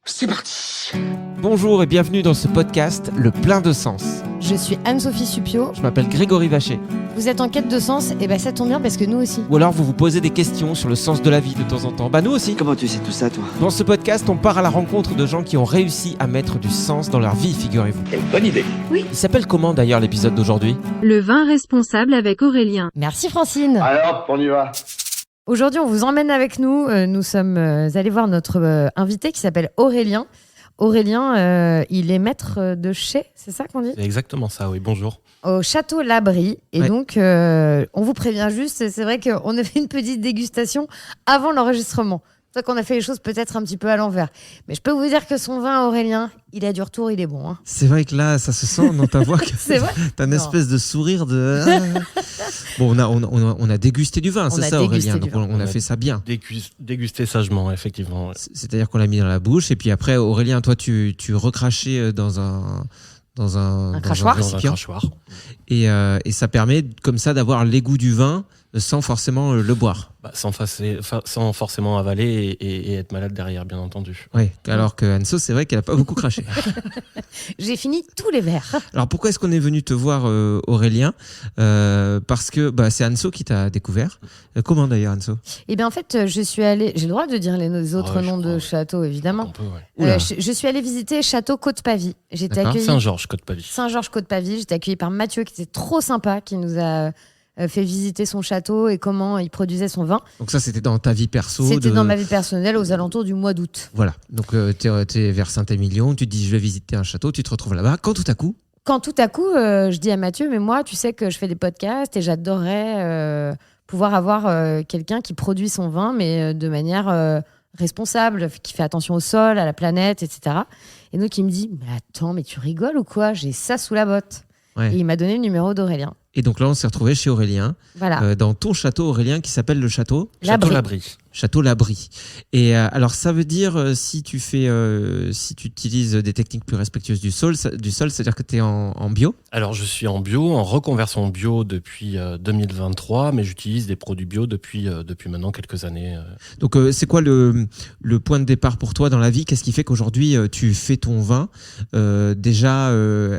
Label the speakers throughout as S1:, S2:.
S1: C'est parti.
S2: Bonjour et bienvenue dans ce podcast Le Plein de Sens.
S3: Je suis Anne-Sophie Suppiot.
S2: Je m'appelle Grégory Vacher.
S3: Vous êtes en quête de sens, et ça tombe bien parce que nous aussi.
S2: Ou alors vous vous posez des questions sur le sens de la vie de temps en temps. Nous aussi.
S1: Comment tu sais tout ça, toi?
S2: Dans ce podcast, on part à la rencontre de gens qui ont réussi à mettre du sens dans leur vie, figurez-vous.
S1: Quelle bonne idée.
S2: Il s'appelle comment d'ailleurs l'épisode d'aujourd'hui ?
S4: Le vin responsable avec Aurélien.
S3: Merci Francine.
S1: Alors, on y va.
S3: Aujourd'hui, on vous emmène avec nous. Nous sommes allés voir notre invité qui s'appelle Aurélien. Aurélien, il est maître de chez, c'est ça qu'on dit ?
S5: C'est exactement ça, oui, bonjour.
S3: Au Château Labrie. Et
S2: Ouais.
S3: donc, on vous prévient juste, c'est vrai qu'on a fait une petite dégustation avant l'enregistrement. C'est vrai qu'on a fait les choses peut-être un petit peu à l'envers. Mais je peux vous dire que son vin, Aurélien, il a du retour, il est bon. Hein.
S6: C'est vrai que là, ça se sent dans ta voix que
S3: C'est vrai ?
S6: t'as une
S3: Non.
S6: espèce de sourire de. Bon, on a dégusté du vin,
S3: On
S6: c'est
S3: a
S6: ça,
S3: dégusté
S6: Aurélien.
S3: du
S6: Donc
S3: vin.
S6: on a fait ça bien.
S5: Dégusté sagement, effectivement. Ouais.
S6: C'est-à-dire qu'on l'a mis dans la bouche et puis après, Aurélien, toi, tu recrachais dans un
S3: crachoir.
S5: Dans un
S6: récipient.
S5: crachoir.
S6: Et ça permet comme ça d'avoir l'égout du vin sans forcément le boire.
S5: Sans forcément avaler et être malade derrière, bien entendu.
S6: Ouais. Alors que Anso, c'est vrai qu'elle a pas beaucoup craché.
S3: J'ai fini tous les verres.
S6: Alors pourquoi est-ce qu'on est venu te voir, Aurélien ? Parce que c'est Anso qui t'a découvert. Comment d'ailleurs, Anso ?
S3: Eh bien, en fait, je suis allée. J'ai le droit de dire les autres
S5: Ouais, je
S3: noms de
S5: crois, ouais.
S3: châteaux, évidemment.
S5: On peut, ouais.
S6: Oula.
S3: Je suis allée visiter Château Côte-Pavie. J'étais
S6: D'accord.
S3: accueillie.
S5: Saint-Georges, Côte-Pavie.
S3: Saint-Georges Côte-Pavie. J'étais accueillie par Mathieu, qui était trop sympa, qui nous a fait visiter son château et comment il produisait son vin.
S6: Donc ça, c'était dans ta vie perso.
S3: C'était dans ma vie personnelle aux alentours du mois d'août.
S6: Voilà, donc t'es vers Saint-Émilion, tu te dis je vais visiter un château, tu te retrouves là-bas, quand tout à coup,
S3: Quand tout à coup, je dis à Mathieu, mais moi, tu sais que je fais des podcasts et j'adorerais pouvoir avoir quelqu'un qui produit son vin, mais de manière responsable, qui fait attention au sol, à la planète, etc. Et donc, il me dit, mais attends, mais tu rigoles ou quoi ? J'ai ça sous la botte.
S6: Ouais.
S3: Et il m'a donné le numéro d'Aurélien.
S6: Et donc là on s'est retrouvé chez Aurélien,
S3: Voilà.
S6: dans ton château Aurélien qui s'appelle le château
S5: Château-Labrie.
S6: Labrie. Et alors ça veut dire si tu utilises des techniques plus respectueuses du sol, c'est-à-dire que tu es en bio.
S5: Alors, je suis en bio, en reconversion bio depuis 2023, mais j'utilise des produits bio depuis maintenant quelques années.
S6: Donc c'est quoi le point de départ pour toi dans la vie ? Qu'est-ce qui fait qu'aujourd'hui tu fais ton vin ? Déjà,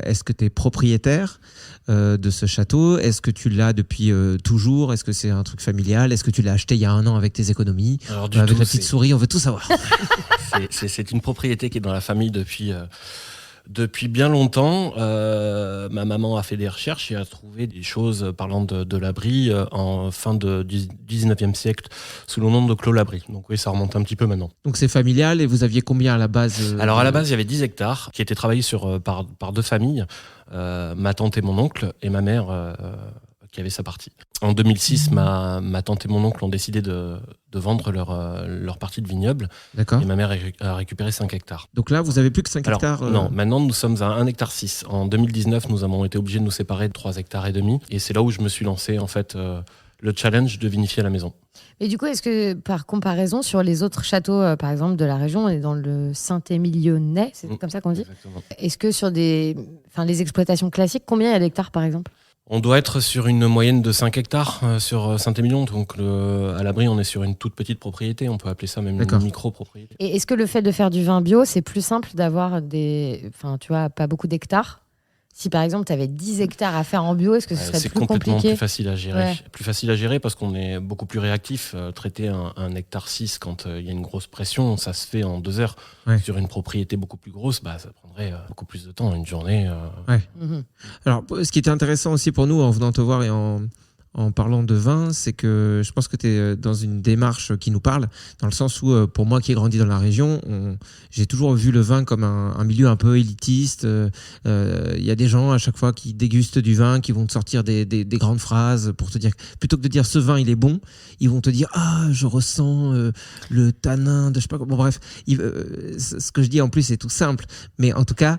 S6: est-ce que tu es propriétaire de ce château ? Est-ce que tu l'as depuis toujours ? Est-ce que c'est un truc familial ? Est-ce que tu l'as acheté il y a 1 an avec tes économies ?
S5: Alors, du
S6: Avec
S5: tout,
S6: la petite souris, on veut tout savoir.
S5: c'est une propriété qui est dans la famille depuis bien longtemps. Ma maman a fait des recherches et a trouvé des choses parlant de Labrie en fin du 19e siècle sous le nom de Clos Labrie. Donc oui, ça remonte un petit peu maintenant.
S6: Donc c'est familial et vous aviez combien à la base
S5: Alors à la base, il y avait 10 hectares qui étaient travaillés par 2 familles, ma tante et mon oncle, et ma mère qui avait sa partie. En 2006, ma tante et mon oncle ont décidé de vendre leur partie de vignoble,
S6: D'accord.
S5: et ma mère a récupéré 5 hectares.
S6: Donc là, vous avez plus que 5
S5: Alors,
S6: hectares
S5: non, maintenant nous sommes à 1,6 hectare. En 2019, nous avons été obligés de nous séparer de 3,5 hectares. Et c'est là où je me suis lancé, en fait, le challenge de vinifier à la maison.
S3: Et du coup, est-ce que, par comparaison, sur les autres châteaux, par exemple, de la région, on est dans le Saint-Émilionnais, c'est comme ça qu'on dit ?
S5: Exactement.
S3: Est-ce que sur les exploitations classiques, combien il y a d'hectares, par exemple ?
S5: On doit être sur une moyenne de 5 hectares sur Saint-Émilion. Donc à l'abri, on est sur une toute petite propriété. On peut appeler ça même
S6: D'accord.
S5: une micro-propriété.
S3: Et est-ce que le fait de faire du vin bio, c'est plus simple d'avoir pas beaucoup d'hectares ? Si par exemple, tu avais 10 hectares à faire en bio, est-ce que ce serait
S5: C'est
S3: plus
S5: complètement
S3: compliqué ?
S5: plus facile à gérer.
S3: Ouais.
S5: Plus facile à gérer parce qu'on est beaucoup plus réactif. Traiter un hectare 6 quand il y a une grosse pression, ça se fait en 2 heures.
S6: Ouais.
S5: Sur une propriété beaucoup plus grosse, ça prendrait beaucoup plus de temps, une journée.
S3: Mhm.
S6: Alors, ce qui était intéressant aussi pour nous en venant te voir et en parlant de vin, c'est que je pense que tu es dans une démarche qui nous parle, dans le sens où, pour moi qui ai grandi dans la région, j'ai toujours vu le vin comme un milieu un peu élitiste. Il y a des gens à chaque fois qui dégustent du vin, qui vont te sortir des grandes phrases pour te dire, plutôt que de dire ce vin il est bon, ils vont te dire je ressens le tanin de je sais pas quoi. Bon bref, ce que je dis en plus c'est tout simple, mais en tout cas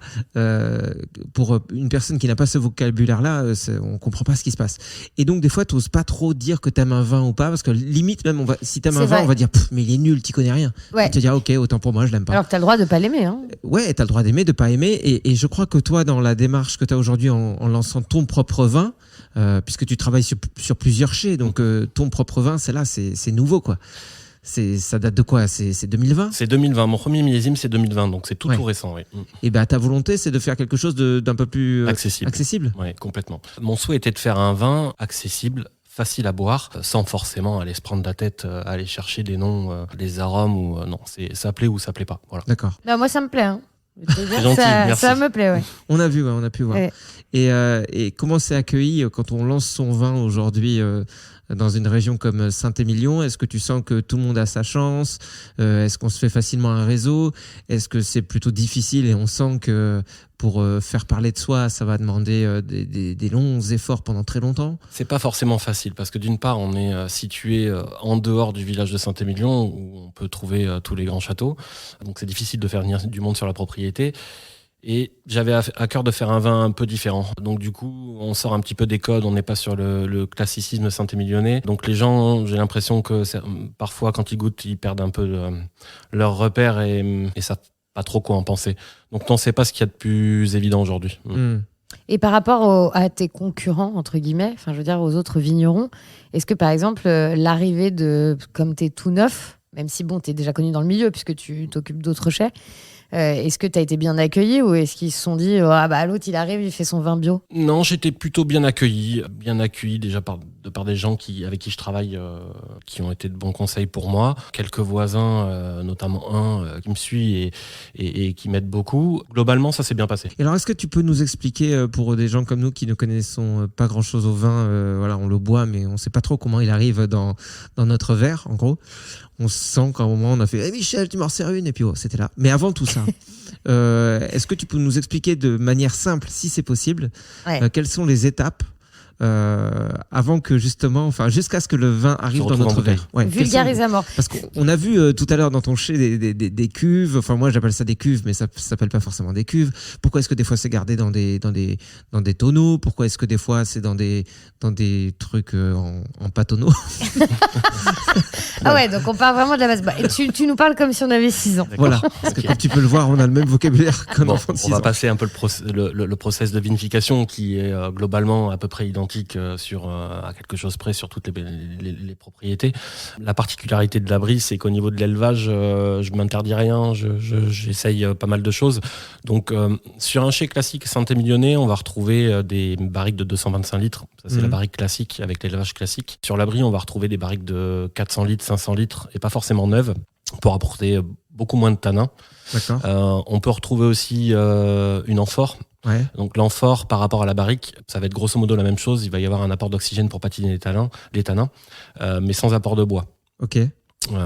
S6: pour une personne qui n'a pas ce vocabulaire-là, on comprend pas ce qui se passe. Et donc des fois t'oses pas trop dire que t'aimes un vin ou pas, parce que limite même si t'aimes un
S3: C'est
S6: vin,
S3: vrai.
S6: on va dire mais il est nul, t'y connais rien.
S3: Ouais.
S6: Et te dire ok, autant pour moi, je l'aime pas.
S3: Alors que tu as le droit de ne pas l'aimer. Hein.
S6: Ouais, t'as le droit d'aimer, de pas aimer, et je crois que toi, dans la démarche que t'as aujourd'hui en lançant ton propre vin, puisque tu travailles sur plusieurs chais, donc ton propre vin, c'est nouveau, quoi. Ça date de quoi? C'est 2020?
S5: C'est 2020. Mon premier millésime, c'est 2020, donc c'est tout
S6: Ouais.
S5: tout récent. Oui.
S6: Et ta volonté, c'est de faire quelque chose d'un peu plus accessible.
S5: Oui, complètement. Mon souhait était de faire un vin accessible, facile à boire, sans forcément aller se prendre la tête, aller chercher des noms, des arômes ou non, ça plaît ou ça plaît pas. Voilà.
S6: D'accord.
S3: Non, moi, ça me plaît. Hein. Je vais te dire,
S5: gentil,
S3: ça,
S5: merci.
S3: ça me plaît, ouais.
S6: On a vu, ouais, on a pu voir.
S3: Ouais.
S6: Et comment c'est accueilli quand on lance son vin aujourd'hui dans une région comme Saint-Émilion? Est-ce que tu sens que tout le monde a sa chance? Est-ce qu'on se fait facilement un réseau? Est-ce que c'est plutôt difficile et on sent que pour faire parler de soi, ça va demander des longs efforts pendant très longtemps?
S5: C'est pas forcément facile parce que d'une part, on est situé en dehors du village de Saint-Émilion où on peut trouver tous les grands châteaux. Donc c'est difficile de faire venir du monde sur la propriété. Et j'avais à cœur de faire un vin un peu différent. Donc du coup, on sort un petit peu des codes, on n'est pas sur le classicisme saint-émilionnais. Donc les gens, j'ai l'impression que parfois quand ils goûtent, ils perdent un peu leur repère et savent pas trop quoi en penser. Donc on ne sait pas ce qu'il y a de plus évident aujourd'hui.
S3: Et par rapport à tes concurrents, entre guillemets, enfin, je veux dire aux autres vignerons, est-ce que par exemple, l'arrivée comme tu es tout neuf, même si bon, tu es déjà connu dans le milieu puisque tu t'occupes d'autres chais, est-ce que tu as été bien accueilli ou est-ce qu'ils se sont dit l'autre il arrive, il fait son vin bio?
S5: Non, j'étais plutôt bien accueilli déjà par des gens avec qui je travaille, qui ont été de bons conseils pour moi. Quelques voisins, notamment un qui me suit et qui m'aide beaucoup. Globalement, ça s'est bien passé.
S6: Et alors, est-ce que tu peux nous expliquer, pour des gens comme nous qui ne connaissons pas grand-chose au vin, voilà, on le boit, mais on ne sait pas trop comment il arrive dans notre verre, en gros. On sent qu'à un moment, on a fait Michel, tu m'en sers une », et puis c'était là. Mais avant tout ça, est-ce que tu peux nous expliquer de manière simple, si c'est possible, quelles sont les étapes avant que justement, jusqu'à ce que le vin arrive dans notre verre.
S3: Ouais, vulgarise à mort.
S6: Parce qu'on a vu tout à l'heure dans ton chai des cuves. Enfin, moi, j'appelle ça des cuves, mais ça s'appelle pas forcément des cuves. Pourquoi est-ce que des fois c'est gardé dans des tonneaux? Pourquoi est-ce que des fois c'est dans des trucs en pas tonneaux?
S3: Ah ouais, donc on parle vraiment de la base. Et tu nous parles comme si on avait 6 ans.
S6: Voilà, parce que comme tu peux le voir, on a le même vocabulaire qu'un enfant de 6 ans.
S5: On va passer un peu le process de vinification qui est globalement à peu près identique à quelque chose près sur toutes les propriétés. La particularité de la Brie, c'est qu'au niveau de l'élevage, je m'interdis rien, j'essaye pas mal de choses. Donc sur un chai classique Saint-Émilionnais, on va retrouver des barriques de 225 litres. Ça, c'est la barrique classique avec l'élevage classique. Sur la Brie, on va retrouver des barriques de 400 litres, 500 litres et pas forcément neuves pour apporter beaucoup moins de tanin.
S6: D'accord.
S5: On peut retrouver aussi une amphore.
S6: Ouais.
S5: Donc l'amphore par rapport à la barrique, ça va être grosso modo la même chose. Il va y avoir un apport d'oxygène pour patiner les tanins, mais sans apport de bois.
S6: Ok.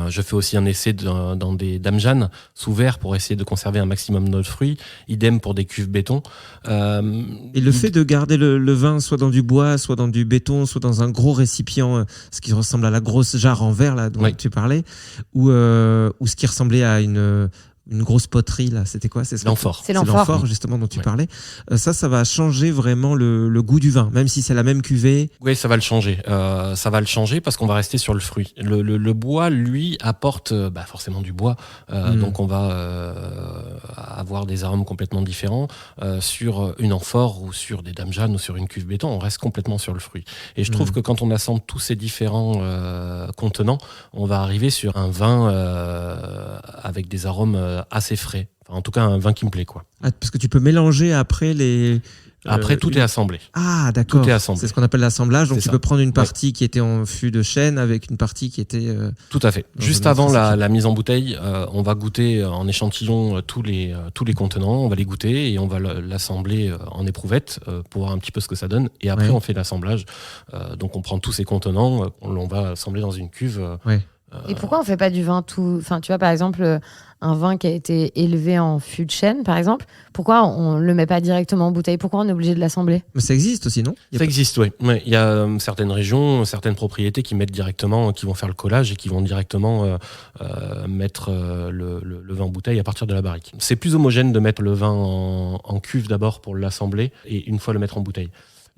S5: Je fais aussi un essai dans des dames Jeanne sous verre pour essayer de conserver un maximum de fruits. Idem pour des cuves béton.
S6: Et le fait de garder le vin soit dans du bois, soit dans du béton, soit dans un gros récipient, ce qui ressemble à la grosse jarre en verre là dont tu parlais, ou ce qui ressemblait à une grosse poterie là, c'était quoi? C'est
S5: l'amphore.
S6: C'est l'amphore justement dont tu parlais. Ça va changer vraiment le goût du vin, même si c'est la même cuvée.
S5: Oui, ça va le changer. Ça va le changer parce qu'on va rester sur le fruit. Le bois, lui, apporte forcément du bois. Donc on va avoir des arômes complètement différents. Sur une amphore ou sur des dames Jeanne ou sur une cuve béton, on reste complètement sur le fruit. Et je trouve que quand on assemble tous ces différents contenants, on va arriver sur un vin avec des arômes assez frais. Enfin, en tout cas, un vin qui me plaît, quoi.
S6: Ah, parce que tu peux mélanger après les...
S5: Après, tout est assemblé.
S6: Ah, d'accord.
S5: Tout est assemblé.
S6: C'est ce qu'on appelle l'assemblage. Donc,
S5: C'est
S6: tu peux prendre une partie qui était en fût de chêne avec une partie qui était...
S5: Tout à fait. Juste avant la mise en bouteille, on va goûter en échantillon tous les contenants. On va les goûter et on va l'assembler en éprouvette pour voir un petit peu ce que ça donne. Et après, on fait l'assemblage. Donc, on prend tous ces contenants, on va assembler dans une cuve.
S3: Et pourquoi on fait pas du vin tout... Enfin, tu vois, par exemple, un vin qui a été élevé en fût de chêne, par exemple, pourquoi on le met pas directement en bouteille? Pourquoi on est obligé de l'assembler?
S6: Mais ça existe aussi, non?
S5: Ça existe, oui. Ouais, il y a certaines régions, certaines propriétés qui mettent directement, qui vont faire le collage et qui vont directement mettre le vin en bouteille à partir de la barrique. C'est plus homogène de mettre le vin en cuve d'abord pour l'assembler et une fois le mettre en bouteille.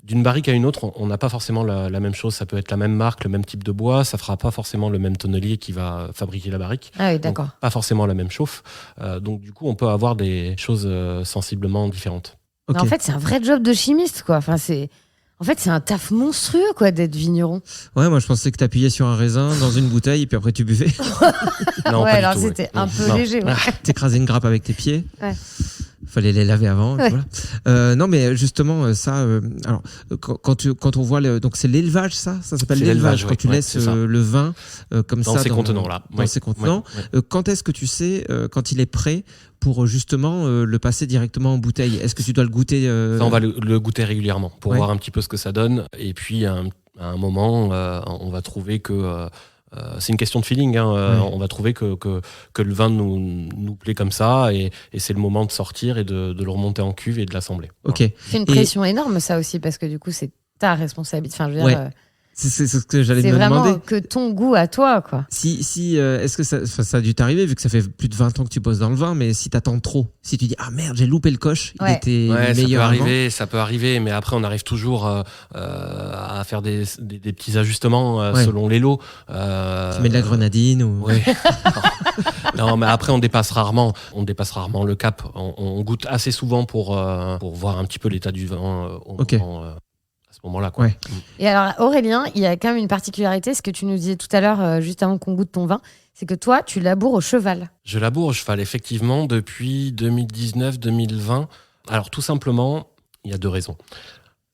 S5: D'une barrique à une autre, on n'a pas forcément la même chose. Ça peut être la même marque, le même type de bois. Ça fera pas forcément le même tonnelier qui va fabriquer la barrique.
S3: Ah oui, d'accord.
S5: Donc, pas forcément la même chauffe. Donc du coup, on peut avoir des choses sensiblement différentes.
S3: Okay. Mais en fait, c'est un vrai job de chimiste, quoi. Enfin, En fait, c'est un taf monstrueux, quoi, d'être vigneron.
S6: Ouais, moi je pensais que t'appuyais sur un raisin dans une bouteille et puis après tu buvais.
S5: Non,
S3: Ouais,
S5: pas
S3: alors
S5: du tout,
S3: c'était
S5: ouais.
S3: un peu
S5: Non.
S3: léger. Ouais.
S6: T'écrasais une grappe avec tes pieds.
S3: Ouais.
S6: Fallait les laver avant. et
S3: Ouais.
S6: voilà. Non, mais justement, ça. Alors, quand on voit. Donc, c'est l'élevage, ça s'appelle
S5: C'est
S6: l'élevage.
S5: l'élevage,
S6: Quand
S5: ouais.
S6: tu
S5: Ouais,
S6: laisses
S5: c'est ça.
S6: le vin comme
S5: Dans
S6: ça.
S5: ces contenants-là.
S6: Dans
S5: Ouais.
S6: ces contenants.
S5: Ouais.
S6: Quand est-ce que tu sais, quand il est prêt pour justement le passer directement en bouteille? Est-ce que tu dois le goûter
S5: Ça, on va le goûter régulièrement pour
S6: Ouais.
S5: voir un petit peu ce que ça donne. Et puis, à un moment, on va trouver que... c'est une question de feeling. Hein.
S6: Ouais.
S5: On va trouver que le vin nous plaît comme ça. Et c'est le moment de sortir et de le remonter en cuve et de l'assembler.
S6: Ok.
S5: Voilà.
S3: C'est une pression énorme, ça aussi, parce que du coup, c'est ta responsabilité. Enfin, je veux dire,
S6: Ouais. C'est ce que j'allais
S3: c'est
S6: me
S3: vraiment
S6: demander.
S3: que ton goût à toi, quoi.
S6: Est-ce que ça a dû t'arriver, vu que ça fait plus de 20 ans que tu bosses dans le vin, mais si t'attends trop, si tu dis ah merde, j'ai loupé le coche, il
S3: Ouais.
S6: était
S5: Ouais,
S6: meilleur avant.
S5: ça peut arriver, mais après on arrive toujours à faire des petits ajustements
S6: Ouais.
S5: selon les lots.
S6: Tu mets de la grenadine ou.
S5: Oui. Non, mais après on dépasse rarement le cap. On goûte assez souvent pour voir un petit peu l'état du vin
S6: Ok.
S5: à ce moment-là. Quoi.
S6: Ouais.
S3: Et alors, Aurélien, il y a quand même une particularité, ce que tu nous disais tout à l'heure, juste avant qu'on goûte ton vin, c'est que toi, tu laboures au cheval.
S5: Je laboure au cheval effectivement depuis 2019-2020. Alors tout simplement, il y a 2 raisons.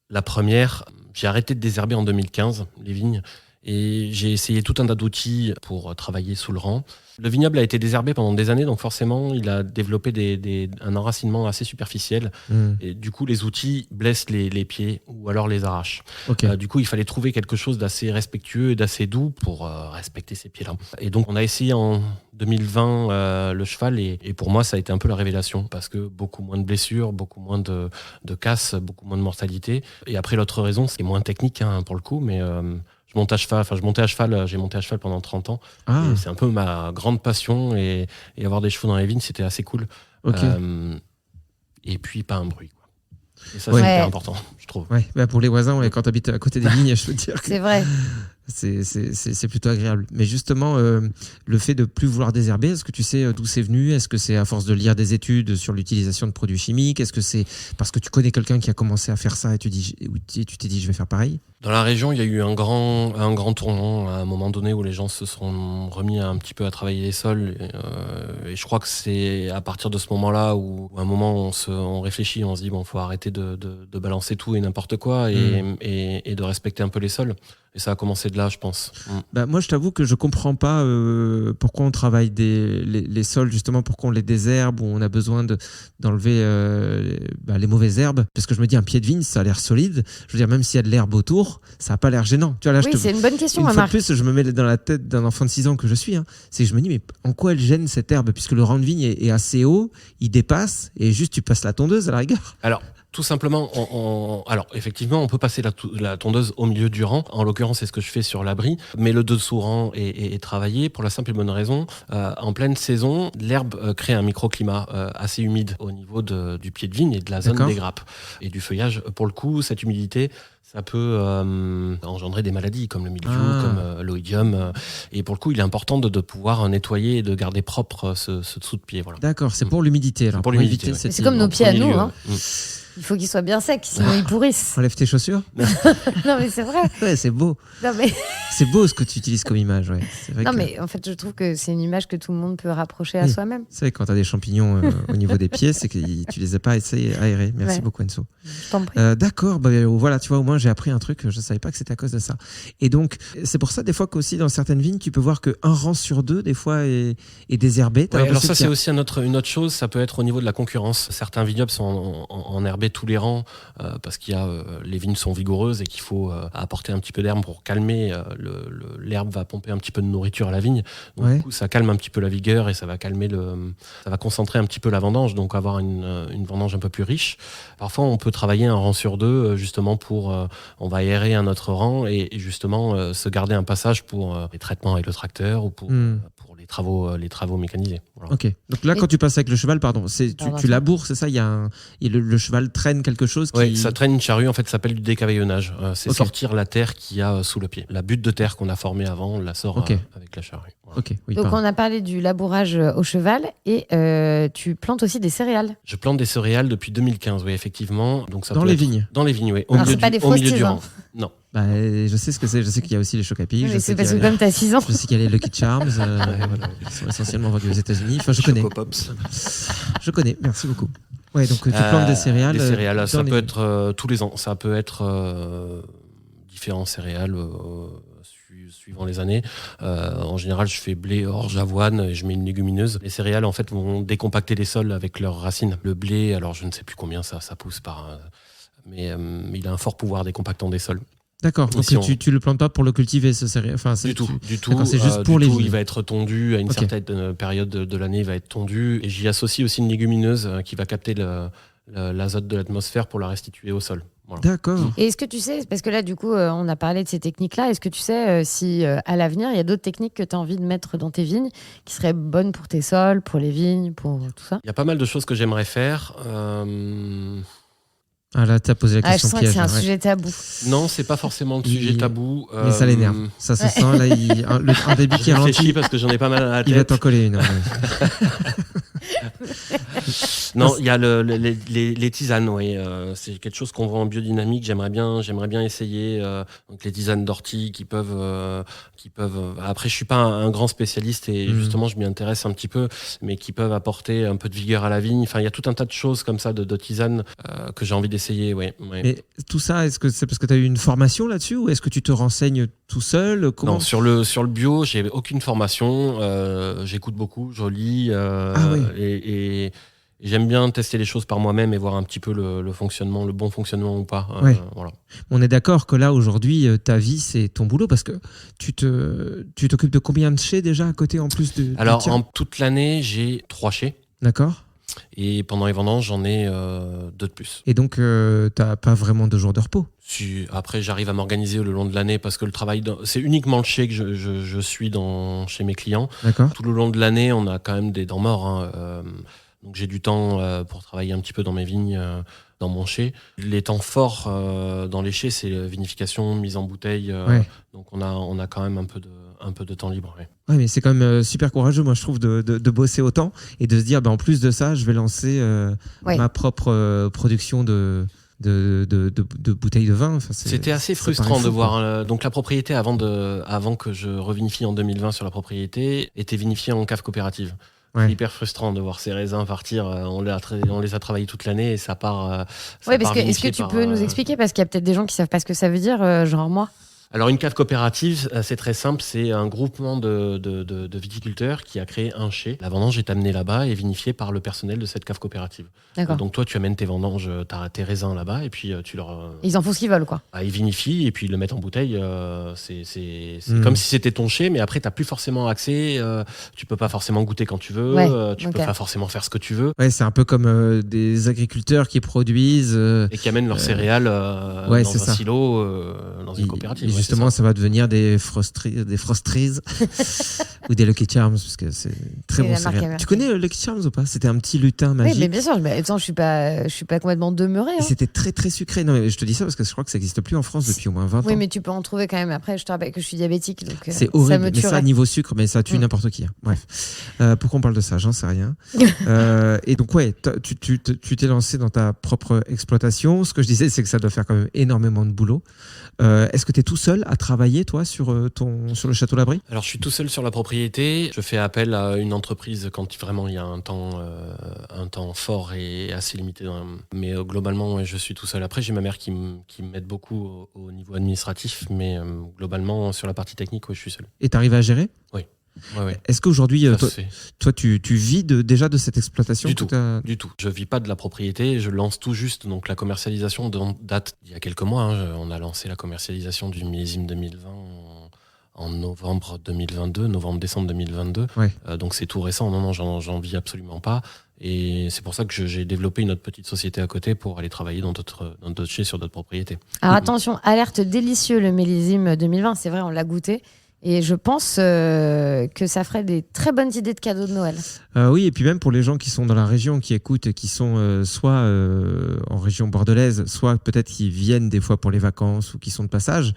S5: La première, j'ai arrêté de désherber en 2015 les vignes et j'ai essayé tout un tas d'outils pour travailler sous le rang. Le vignoble a été désherbé pendant des années, donc forcément, il a développé un enracinement assez superficiel. Et du coup, les outils blessent les pieds ou alors les arrachent.
S6: Ok.
S5: Du coup, il fallait trouver quelque chose d'assez respectueux et d'assez doux pour respecter ces pieds-là. Et donc, on a essayé en 2020 le cheval et pour moi, ça a été un peu la révélation parce que beaucoup moins de blessures, beaucoup moins de casses, beaucoup moins de mortalité. Et après, l'autre raison, c'est moins technique hein, pour le coup, mais j'ai monté à cheval pendant 30 ans.
S6: Ah,
S5: Et c'est un peu ma grande passion et avoir des chevaux dans les vignes, c'était assez cool.
S6: ok.
S5: Et puis, pas un bruit. Quoi. Et ça,
S6: Ouais.
S5: c'est hyper important, je trouve.
S6: Ouais, bah pour les voisins, ouais, quand tu habites à côté des vignes, je veux dire que
S3: C'est vrai.
S6: c'est plutôt agréable. Mais justement, le fait de plus vouloir désherber, est-ce que tu sais d'où c'est venu? Est-ce que c'est à force de lire des études sur l'utilisation de produits chimiques? Est-ce que c'est parce que tu connais quelqu'un qui a commencé à faire ça et tu t'es dit je vais faire pareil?
S5: Dans la région, il y a eu un grand tournant à un moment donné où les gens se sont remis un petit peu à travailler les sols. Et je crois que c'est à partir de ce moment-là où à un moment on réfléchit, on se dit bon, faut arrêter de balancer tout et n'importe quoi et de respecter un peu les sols. Et ça a commencé de là, je pense.
S6: Bah, moi, je t'avoue que je comprends pas pourquoi on travaille les sols, justement, pourquoi on les désherbe, où on a besoin d'enlever les mauvaises herbes. Parce que je me dis, un pied de vigne, ça a l'air solide. Je veux dire, même s'il y a de l'herbe autour, ça n'a pas l'air gênant. Tu vois, là,
S3: Oui, c'est une bonne question,
S6: une fois de
S3: Marc.
S6: plus, je me mets dans la tête d'un enfant de 6 ans que je suis. Hein. C'est que je me dis, mais en quoi elle gêne cette herbe? Puisque le rang de vigne est assez haut, il dépasse, et juste tu passes la tondeuse à la rigueur.
S5: Alors, tout simplement, alors effectivement, on peut passer la tondeuse au milieu du rang. En l'occurrence, c'est ce que je fais sur l'abri. Mais le dessous rang est travaillé pour la simple et bonne raison. En pleine saison, l'herbe crée un microclimat assez humide au niveau du pied de vigne et de la zone
S6: D'accord.
S5: des grappes et du feuillage. Pour le coup, cette humidité, ça peut engendrer des maladies comme le mildiou, comme l'oïdium. Et pour le coup, il est important de pouvoir nettoyer et de garder propre ce dessous de pied. Voilà.
S6: D'accord, c'est pour l'humidité. Alors,
S5: Pour l'humidité,
S6: éviter
S5: ouais.
S6: cette-
S3: C'est comme nos
S5: En
S3: pieds à
S5: premier
S3: nous.
S5: lieu,
S3: Hein. Il faut qu'ils soient bien secs, sinon ils pourrissent.
S6: Enlève tes chaussures.
S3: Non, mais c'est vrai.
S6: Ouais, c'est beau.
S3: Non, mais,
S6: C'est beau ce que tu utilises comme image. Ouais. C'est vrai
S3: non,
S6: que-
S3: mais en fait, je trouve que c'est une image que tout le monde peut rapprocher à
S6: Oui.
S3: soi-même.
S6: Tu sais, quand tu as des champignons au niveau des pieds, c'est que tu les as pas assez aérés. Merci
S3: Ouais.
S6: beaucoup, Enzo.
S3: Je t'en prie.
S6: D'accord, voilà, tu vois, au moins j'ai appris un truc, je savais pas que c'était à cause de ça. Et donc, c'est pour ça, des fois, qu'aussi dans certaines vignes, tu peux voir qu'un rang sur 2, des fois, est désherbé. T'as
S5: Ouais, alors
S6: l'impression
S5: ça,
S6: qu'il y
S5: c'est
S6: a-
S5: aussi une autre chose. Ça peut être au niveau de la concurrence. Certains vignobles sont enherbés tous les rangs parce qu'il y a les vignes sont vigoureuses et qu'il faut apporter un petit peu d'herbe pour calmer. L'herbe va pomper un petit peu de nourriture à la vigne. Donc,
S6: Ouais.
S5: du coup, ça calme un petit peu la vigueur et ça va calmer ça va concentrer un petit peu la vendange, donc avoir une vendange un peu plus riche. Parfois, on peut travailler un rang sur 2 justement pour on va aérer un autre rang et justement se garder un passage pour les traitements avec le tracteur ou pour les travaux mécanisés. Voilà.
S6: Ok. Donc là, quand tu passes avec le cheval, pardon,
S3: Pardon.
S6: tu laboures, c'est ça? Le cheval traîne quelque chose qui...
S5: Oui, ça traîne une charrue, en fait, ça s'appelle du décavaillonnage. C'est
S6: Ok.
S5: sortir la terre qu'il y a sous le pied. La butte de terre qu'on a formée avant, on la sort
S6: Ok.
S5: avec la charrue. Voilà.
S6: Ok, oui,
S3: Donc
S6: pardon.
S3: on a parlé du labourage au cheval et tu plantes aussi des céréales.
S5: Je plante des céréales depuis 2015, oui, effectivement. Donc ça
S6: Dans
S5: peut
S6: les
S5: être-
S6: vignes.
S5: Dans les vignes, oui.
S3: Alors, c'est pas des
S5: Au milieu
S3: frosties,
S5: du
S3: hein.
S5: rang. Non.
S6: Bah, je sais ce que c'est. Je sais qu'il y a aussi les chocs à pic.
S3: Oui,
S6: Je
S3: mais
S6: sais
S3: c'est parce que
S6: qu'il y a-
S3: comme tu as 6 ans.
S6: Je sais qu'il y a les Lucky Charms. Voilà, ils sont essentiellement vendus aux États-Unis. Enfin, je connais.
S5: Choco-Pops.
S6: Je connais. Merci beaucoup. Ouais, donc tu plantes des céréales.
S5: Des céréales, ça
S6: dans les
S5: peut
S6: vignes.
S5: être tous les ans. Ça peut être différents céréales suivant les années. En général, je fais blé, orge, avoine et je mets une légumineuse. Les céréales, en fait, vont décompacter les sols avec leurs racines. Le blé, alors je ne sais plus combien ça pousse mais il a un fort pouvoir décompactant des sols.
S6: D'accord. Donc
S5: Si on-
S6: tu le plantes pas pour le cultiver, ce céréal. Enfin,
S5: Du tout.
S6: D'accord, c'est juste
S5: Du
S6: pour les
S5: tout,
S6: vignes.
S5: il va être tondu à une
S6: Ok.
S5: certaine période de l'année, il va être tondu. Et j'y associe aussi une légumineuse qui va capter l'azote de l'atmosphère pour la restituer au sol. Voilà.
S6: D'accord.
S3: Et est-ce que tu sais, parce que là, du coup, on a parlé de ces techniques-là, est-ce que tu sais si à l'avenir, il y a d'autres techniques que tu as envie de mettre dans tes vignes qui seraient bonnes pour tes sols, pour les vignes, pour tout ça?
S5: Il y a pas mal de choses que j'aimerais faire.
S6: Ah là, t'as posé la
S3: Ah, je
S6: question
S3: sens que
S6: piège.
S3: c'est un
S6: là, ouais.
S3: sujet tabou.
S5: Non, c'est pas forcément le sujet tabou.
S6: Mais ça l'énerve. Ça se sent. Là, un début qui
S5: Je réfléchis
S6: ralentit.
S5: parce que j'en ai pas mal à la
S6: Il va
S5: tête.
S6: t'en coller une. Ouais.
S5: Non, il y a les tisanes, oui. C'est quelque chose qu'on vend en biodynamique. J'aimerais bien essayer. Donc les tisanes d'ortie qui peuvent. Après, je suis pas un grand spécialiste et justement, je m'y intéresse un petit peu, mais qui peuvent apporter un peu de vigueur à la vigne. Enfin, il y a tout un tas de choses comme ça de tisanes que j'ai envie d'essayer. Ouais.
S6: Mais tout ça, est-ce que c'est parce que tu as eu une formation là-dessus ou est-ce que tu te renseignes tout seul? Comment...
S5: Non, sur le bio, j'ai aucune formation. J'écoute beaucoup, je lis
S6: oui.
S5: et j'aime bien tester les choses par moi-même et voir un petit peu le fonctionnement, le bon fonctionnement ou pas.
S6: Ouais.
S5: Voilà.
S6: On est d'accord que là, aujourd'hui, ta vie, c'est ton boulot parce que tu t'occupes de combien de chais déjà à côté en plus de
S5: Alors,
S6: du tien
S5: en toute l'année, j'ai 3 chais.
S6: D'accord.
S5: Et pendant les vendanges, j'en ai 2 de plus.
S6: Et donc, t'as pas vraiment de jours de repos.
S5: Après, j'arrive à m'organiser le long de l'année parce que le travail, c'est uniquement le chai que je suis chez mes clients.
S6: D'accord.
S5: Tout le long de l'année, on a quand même des dents morts. Hein. Donc j'ai du temps pour travailler un petit peu dans mes vignes, dans mon chai. Les temps forts dans les chais, c'est vinification, mise en bouteille.
S6: Ouais.
S5: Donc on a quand même un peu de temps libre. Ouais.
S6: Ouais, mais c'est quand même super courageux, moi, je trouve, de bosser autant et de se dire, en plus de ça, je vais lancer ma propre production de bouteilles de vin. Enfin,
S5: C'était assez
S6: ça
S5: frustrant
S6: paraît fou,
S5: de voir.
S6: quoi.
S5: Donc la propriété, avant que je revinifie en 2020 sur la propriété, était vinifiée en cave coopérative.
S6: Ouais.
S5: C'est hyper frustrant de voir ces raisins partir. On les a travaillés toute l'année et ça part.
S3: Oui, parce que est-ce que tu peux nous expliquer? Parce qu'il y a peut-être des gens qui savent pas ce que ça veut dire, genre moi.
S5: Alors une cave coopérative, c'est très simple, c'est un groupement de viticulteurs qui a créé un chai. La vendange est amenée là-bas et vinifiée par le personnel de cette cave coopérative.
S3: D'accord.
S5: Donc toi, tu amènes tes vendanges, tes raisins là-bas et puis tu leur...
S3: Ils en font ce qu'ils veulent, quoi.
S5: ils vinifient et puis ils le mettent en bouteille. C'est comme si c'était ton chai, mais après, tu n'as plus forcément accès. Tu peux pas forcément goûter quand tu veux.
S3: Ouais,
S5: tu
S3: ok.
S5: peux pas forcément faire ce que tu veux.
S6: Ouais, c'est un peu comme des agriculteurs qui produisent.
S5: Et qui amènent leurs céréales
S6: ouais,
S5: dans
S6: c'est
S5: un
S6: ça.
S5: silo, dans une coopérative.
S6: Et
S5: Ouais,
S6: justement,
S5: c'est
S6: ça va devenir des frostries ou des Lucky Charms, parce que c'est très
S3: C'est
S6: bon
S3: la marque
S6: céréal.
S3: américaine.
S6: Tu connais le Lucky Charms ou pas? C'était un petit lutin
S3: Oui,
S6: magique.
S3: mais bien sûr. Mais attends, je suis pas complètement demeurée.
S6: Et
S3: Hein.
S6: c'était très très sucré. Non, mais je te dis ça parce que je crois que ça n'existe plus en France depuis au moins 20 ans.
S3: Oui, mais tu peux en trouver quand même. Après, je te rappelle que je suis diabétique, donc
S6: C'est
S3: ça
S6: horrible,
S3: me
S6: mais ça,
S3: tuerait.
S6: niveau sucre, mais ça tue n'importe qui. Hein. Bref. Pourquoi on parle de ça? J'en sais rien. Et donc, ouais, tu t'es lancé dans ta propre exploitation. Ce que je disais, c'est que ça doit faire quand même énormément de boulot. Est-ce que tu es tout seul à travailler, toi, sur le Château Labrie?
S5: Alors, je suis tout seul sur la propriété. Je fais appel à une entreprise quand vraiment il y a un temps fort et assez limité. Mais globalement, ouais, je suis tout seul. Après, j'ai ma mère qui m'aide beaucoup au niveau administratif, mais globalement, sur la partie technique, ouais, je suis seul.
S6: Et tu arrives à gérer?
S5: Ouais.
S6: Est-ce qu'aujourd'hui,
S5: Ça
S6: toi,
S5: se fait.
S6: toi, tu vis déjà de cette exploitation?
S5: Du tout. Je vis pas de la propriété. Je lance tout juste. Donc la commercialisation date d'il y a quelques mois. Hein. On a lancé la commercialisation du millésime 2020 en novembre 2022, novembre-décembre 2022.
S6: Ouais.
S5: Donc c'est tout récent. Non, j'en vis absolument pas. Et c'est pour ça que j'ai développé une autre petite société à côté pour aller travailler dans d'autres chais sur d'autres propriétés.
S3: Alors attention, alerte délicieux le millésime 2020. C'est vrai, on l'a goûté. Et je pense que ça ferait des très bonnes idées de cadeaux de Noël.
S6: Oui, et puis même pour les gens qui sont dans la région, qui écoutent, et qui sont soit en région bordelaise, soit peut-être qui viennent des fois pour les vacances ou qui sont de passage,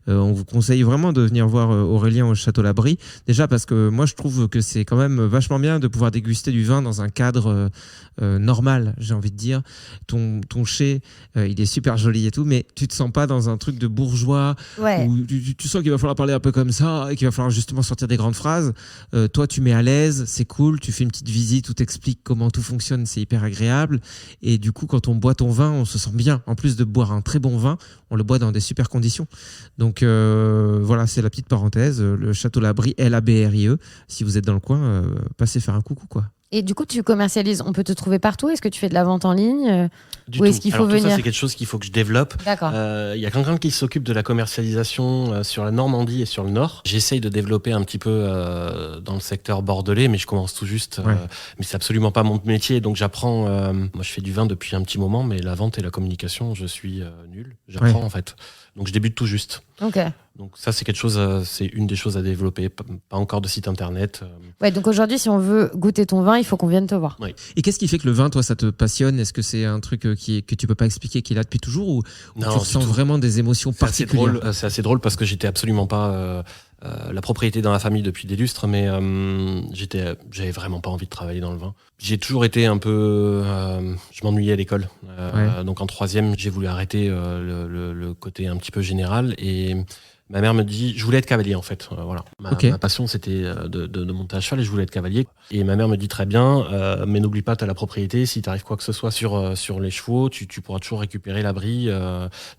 S6: on vous conseille vraiment de venir voir Aurélien au Château Labri. Déjà parce que moi je trouve que c'est quand même vachement bien de pouvoir déguster du vin dans un cadre normal, j'ai envie de dire. Ton chai, il est super joli et tout, mais tu te sens pas dans un truc de bourgeois
S3: Ouais.
S6: où tu sens qu'il va falloir parler un peu comme ça et qu'il va falloir justement sortir des grandes phrases. Toi, tu mets à l'aise, c'est cool, tu fais une petite visite où t'expliques comment tout fonctionne, c'est hyper agréable. Et du coup, quand on boit ton vin, on se sent bien. En plus de boire un très bon vin, on le boit dans des super conditions. Donc voilà, c'est la petite parenthèse. Le Château Labri, Labrie. Si vous êtes dans le coin, passez faire un coucou, quoi.
S3: Et du coup, tu commercialises, on peut te trouver partout? Est-ce que tu fais de la vente en ligne?
S5: Du
S3: Ou est-ce
S5: tout.
S3: qu'il faut
S5: Alors, tout
S3: venir?
S5: ça, c'est quelque chose qu'il faut que je développe.
S3: D'accord.
S5: Il y a quelqu'un qui s'occupe de la commercialisation sur la Normandie et sur le Nord. J'essaye de développer un petit peu dans le secteur bordelais, mais je commence tout juste.
S6: Ouais.
S5: Mais c'est absolument pas mon métier, donc j'apprends. Moi, je fais du vin depuis un petit moment, mais la vente et la communication, je suis nul. J'apprends en fait. Donc je débute tout juste.
S3: Ok.
S5: Donc ça, c'est quelque chose, c'est une des choses à développer. Pas encore de site internet.
S3: Ouais, donc aujourd'hui, si on veut goûter ton vin, il faut qu'on vienne te voir.
S6: Et qu'est-ce qui fait que le vin, toi, ça te passionne? Est-ce que c'est un truc que tu peux pas expliquer, qui est là depuis toujours, ou
S5: Non,
S6: tu
S5: du
S6: ressens
S5: tout.
S6: vraiment des émotions
S5: C'est assez
S6: particulières?
S5: drôle. C'est assez drôle parce que j'étais absolument pas la propriété dans la famille depuis des lustres, mais j'avais vraiment pas envie de travailler dans le vin. J'ai toujours été un peu, je m'ennuyais à l'école. Donc en troisième, j'ai voulu arrêter le côté un petit peu général et ma mère me dit, je voulais être cavalier en fait. Voilà. Ma passion c'était de monter à cheval et je voulais être cavalier. Et ma mère me dit très bien, mais n'oublie pas, t'as la propriété. Si t'arrive quoi que ce soit sur les chevaux, tu pourras toujours récupérer l'abri.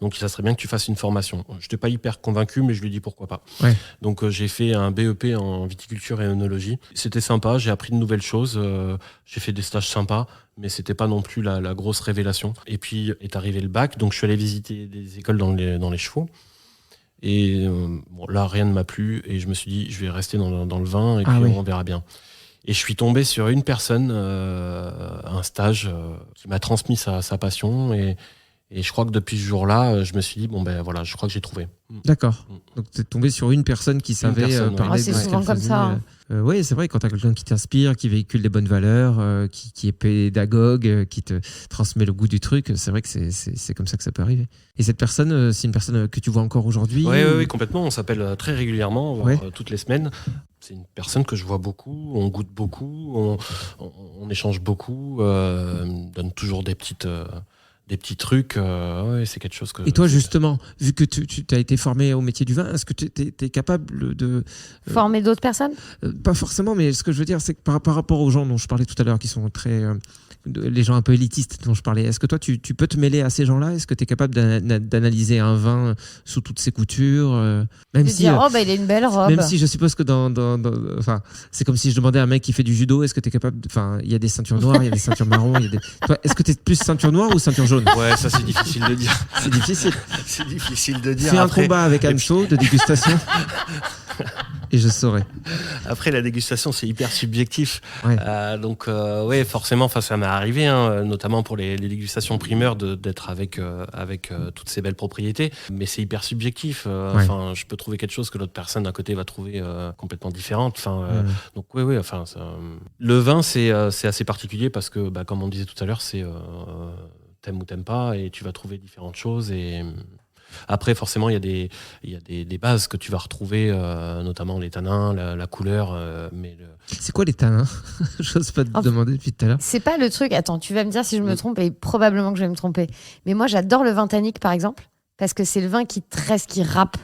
S5: Donc ça serait bien que tu fasses une formation. Je n'étais pas hyper convaincu, mais je lui dis pourquoi pas.
S6: Ouais.
S5: Donc j'ai fait un BEP en viticulture et œnologie. C'était sympa, j'ai appris de nouvelles choses. J'ai fait des stages sympas, mais c'était pas non plus la grosse révélation. Et puis est arrivé le bac, donc je suis allé visiter des écoles dans les chevaux. Et bon, là, rien ne m'a plu et je me suis dit, je vais rester dans le vin et puis on verra bien. Et je suis tombé sur une personne, un stage qui m'a transmis sa passion et je crois que depuis ce jour-là, je me suis dit, bon ben voilà, je crois que j'ai trouvé.
S6: D'accord. Donc tu es tombé sur une personne qui savait parler
S3: c'est
S6: de ce
S3: souvent
S6: qu'elle
S3: comme
S6: faisait.
S3: ça.
S6: Oui, c'est vrai, quand tu as quelqu'un qui t'inspire, qui véhicule des bonnes valeurs, qui est pédagogue, qui te transmet le goût du truc, c'est vrai que c'est comme ça que ça peut arriver. Et cette personne, c'est une personne que tu vois encore aujourd'hui?
S5: Oui, complètement. On s'appelle très régulièrement, voire toutes les semaines. C'est une personne que je vois beaucoup, on goûte beaucoup, on échange beaucoup, on donne toujours des petits trucs, c'est quelque chose que...
S6: Et toi, justement, vu que tu as été formé au métier du vin, est-ce que tu es capable de...
S3: Former d'autres personnes?
S6: Pas forcément, mais ce que je veux dire, c'est que par rapport aux gens dont je parlais tout à l'heure, qui sont très... les gens un peu élitistes dont je parlais, est-ce que toi, tu peux te mêler à ces gens-là? Est-ce que tu es capable d'analyser un vin sous toutes ses coutures, même si,
S3: dire, il a une belle robe.
S6: Même si je suppose que enfin, c'est comme si je demandais à un mec qui fait du judo, est-ce que tu es capable... Enfin, il y a des ceintures noires, il y a des ceintures marron, Toi, est-ce que tu es plus ceinture noire ou ceinture jaune?
S5: Ouais, ça c'est difficile de dire.
S6: C'est difficile.
S5: C'est difficile de dire.
S6: Fais un combat avec Anso de dégustation et je saurai.
S5: Après, la dégustation, c'est hyper subjectif.
S6: Ouais.
S5: Donc, forcément, ça m'est arrivé, notamment pour les dégustations primeurs, d'être avec toutes ces belles propriétés. Mais c'est hyper subjectif. Enfin, je peux trouver quelque chose que l'autre personne à côté va trouver complètement différente. Donc, le vin, c'est assez particulier parce que, comme on disait tout à l'heure, c'est t'aimes ou t'aimes pas et tu vas trouver différentes choses et... Après, forcément, il y a des bases que tu vas retrouver, notamment les tanins, la couleur.
S6: C'est quoi les tanins? J'ose pas te demander depuis tout à l'heure.
S3: C'est pas le truc. Attends, tu vas me dire si je me trompe et probablement que je vais me tromper. Mais moi, j'adore le vin tannique, par exemple, parce que c'est le vin qui tresse, qui râpe.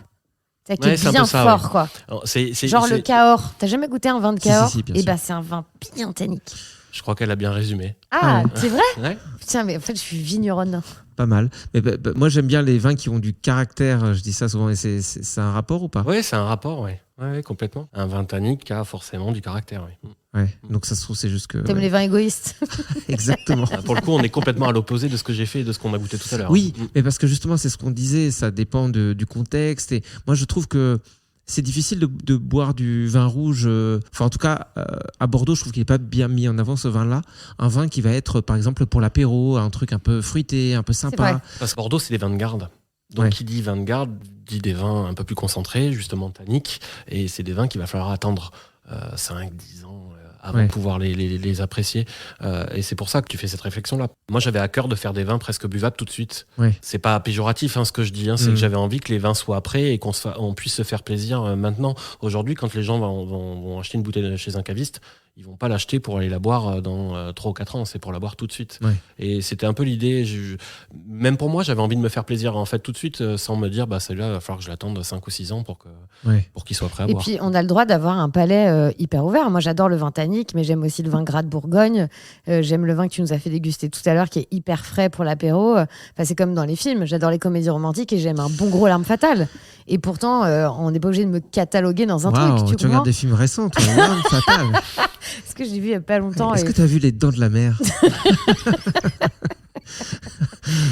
S3: Qui est bien fort, quoi.
S5: Alors,
S3: le Cahors. T'as jamais goûté un vin de Cahors?
S6: Si, bien
S3: et
S6: sûr.
S3: C'est un vin bien tannique.
S5: Je crois qu'elle a bien résumé.
S3: Ah, c'est vrai?
S5: Ouais.
S3: Putain, mais en fait, je suis vigneronne.
S6: Pas mal. Mais moi, j'aime bien les vins qui ont du caractère. Je dis ça souvent. Et c'est un rapport ou pas?
S5: Oui, c'est un rapport, oui. Ouais, complètement. Un vin tannique a forcément du caractère, oui.
S6: Ouais. Donc ça se trouve, c'est juste que...
S3: T'aimes les vins égoïstes?
S6: Exactement.
S5: Pour le coup, on est complètement à l'opposé de ce que j'ai fait et de ce qu'on a goûté tout à l'heure.
S6: Oui, mais parce que justement, c'est ce qu'on disait. Ça dépend du contexte. Et moi, je trouve que c'est difficile de boire du vin rouge. Enfin, en tout cas, à Bordeaux, je trouve qu'il n'est pas bien mis en avant ce vin-là. Un vin qui va être, par exemple, pour l'apéro, un truc un peu fruité, un peu sympa.
S5: Parce que Bordeaux, c'est des vins de garde. Donc,
S6: Ouais.
S5: qui dit vin de garde dit des vins un peu plus concentrés, justement tanniques. Et c'est des vins qu'il va falloir attendre 5-10 ans avant
S6: Ouais.
S5: de pouvoir les apprécier. Et c'est pour ça que tu fais cette réflexion-là. Moi, j'avais à cœur de faire des vins presque buvables tout de suite.
S6: Ouais.
S5: C'est pas péjoratif ce que je dis, c'est que j'avais envie que les vins soient prêts et on puisse se faire plaisir maintenant. Aujourd'hui, quand les gens vont acheter une bouteille chez un caviste, ils vont pas l'acheter pour aller la boire dans 3 ou 4 ans, c'est pour la boire tout de suite.
S6: Ouais.
S5: Et c'était un peu l'idée, même pour moi, j'avais envie de me faire plaisir en fait tout de suite, sans me dire celui-là, il va falloir que je l'attende 5 ou 6 ans pour qu'il soit prêt à
S3: Et
S5: boire.
S3: puis, on a le droit d'avoir un palais hyper ouvert. Moi, j'adore le vin tannique, mais j'aime aussi le vin gras de Bourgogne. J'aime le vin que tu nous as fait déguster tout à l'heure, qui est hyper frais pour l'apéro. Enfin, c'est comme dans les films. J'adore les comédies romantiques et j'aime un bon gros L'Arme fatale. Et pourtant, on n'est pas obligé de me cataloguer dans un
S6: Waouh,
S3: truc. Tu
S6: tu
S3: comprends
S6: regardes des films récents, toi. L'Arme fatale.
S3: Ce que j'ai vu il y a pas longtemps.
S6: Est-ce
S3: et-
S6: que tu as vu Les Dents de la Mer?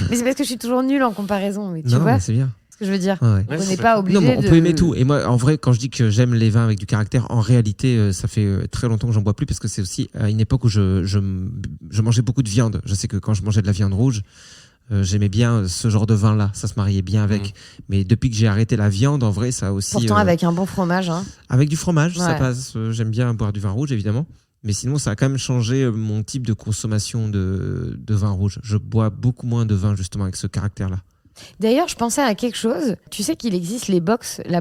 S3: Mais c'est parce que je suis toujours nulle en comparaison. Mais tu
S6: Non,
S3: vois
S6: mais c'est bien.
S3: ce que je veux dire?
S6: Ouais, ouais.
S5: Ouais,
S3: On n'est
S5: complètement.
S3: pas obligé
S6: Non, mais on
S3: de...
S6: peut aimer tout. Et moi, en vrai, quand je dis que j'aime les vins avec du caractère, en réalité, ça fait très longtemps que j'en bois plus parce que c'est aussi à une époque où je mangeais beaucoup de viande. Je sais que quand je mangeais de la viande rouge, j'aimais bien ce genre de vin-là. Ça se mariait bien avec. Mais depuis que j'ai arrêté la viande, en vrai, ça a aussi.
S3: Pourtant, avec un bon fromage. Hein.
S6: Avec du fromage, ça
S3: Ouais.
S6: passe. J'aime bien boire du vin rouge, évidemment. Mais sinon, ça a quand même changé mon type de consommation de vin rouge. Je bois beaucoup moins de vin, justement, avec ce caractère-là.
S3: D'ailleurs, je pensais à quelque chose. Tu sais qu'il existe la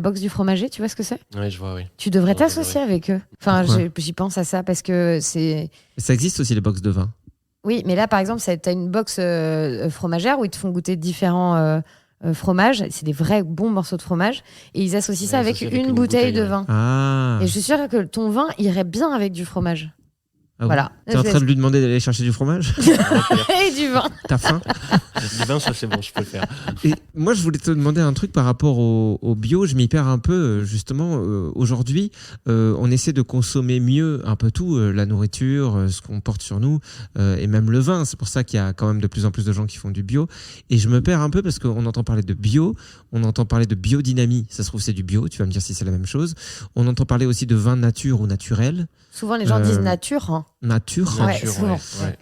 S3: box du fromager, tu vois ce que c'est?
S5: Ouais, je vois, oui.
S3: Tu devrais
S5: Ouais,
S3: t'associer avec eux. Enfin,
S6: Pourquoi
S3: j'y pense à ça parce que c'est...
S6: Mais ça existe aussi, les box de vin.
S3: Oui, mais là, par exemple, t'as une box fromagère où ils te font goûter différents fromages. C'est des vrais bons morceaux de fromage. Et ils associent ça
S5: Ouais,
S3: avec
S5: associé avec
S3: une
S5: une
S3: bouteille de
S5: bouteille,
S3: vin.
S6: Ah.
S3: Et je suis sûre que ton vin irait bien avec du fromage.
S6: Ah bon.
S3: Voilà.
S6: T'es en train de lui demander d'aller chercher du fromage?
S3: Et du vin.
S6: T'as faim?
S5: Du vin, ça c'est bon, je peux le faire.
S6: Et moi, je voulais te demander un truc par rapport au bio. Je m'y perds un peu, justement. Aujourd'hui, on essaie de consommer mieux un peu tout, la nourriture, ce qu'on porte sur nous, et même le vin. C'est pour ça qu'il y a quand même de plus en plus de gens qui font du bio. Et je me perds un peu parce qu'on entend parler de bio, on entend parler de biodynamie. Ça se trouve, c'est du bio. Tu vas me dire si c'est la même chose. On entend parler aussi de vin nature ou naturel.
S3: Souvent, les gens disent nature. Hein.
S6: Nature.
S3: Ouais,
S5: Nature,
S3: souvent.
S5: ouais.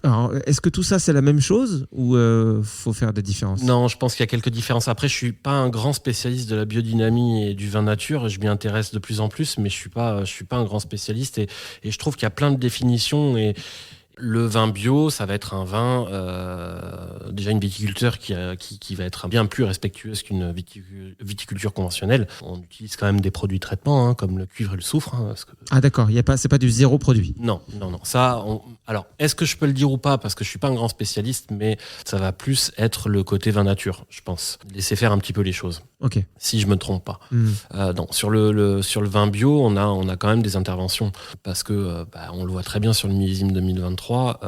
S6: Alors, est-ce que tout ça, c'est la même chose ou faut faire des différences?
S5: Non, je pense qu'il y a quelques différences. Après, je suis pas un grand spécialiste de la biodynamie et du vin nature. Je m'y intéresse de plus en plus, mais je suis pas un grand spécialiste. Et je trouve qu'il y a plein de définitions. Et le vin bio, ça va être un vin, déjà une viticulture qui va être bien plus respectueuse qu'une viticulture conventionnelle. On utilise quand même des produits de traitement, comme le cuivre et le soufre. Parce que...
S6: Ah d'accord, c'est pas du zéro produit.
S5: Non. Alors, est-ce que je peux le dire ou pas? Parce que je suis pas un grand spécialiste, mais ça va plus être le côté vin nature, je pense. Laisser faire un petit peu les choses.
S6: Ok.
S5: Si je me trompe pas.
S6: Mm.
S5: Non, sur le vin bio, on a quand même des interventions parce que on le voit très bien sur le millésime 2023. Ça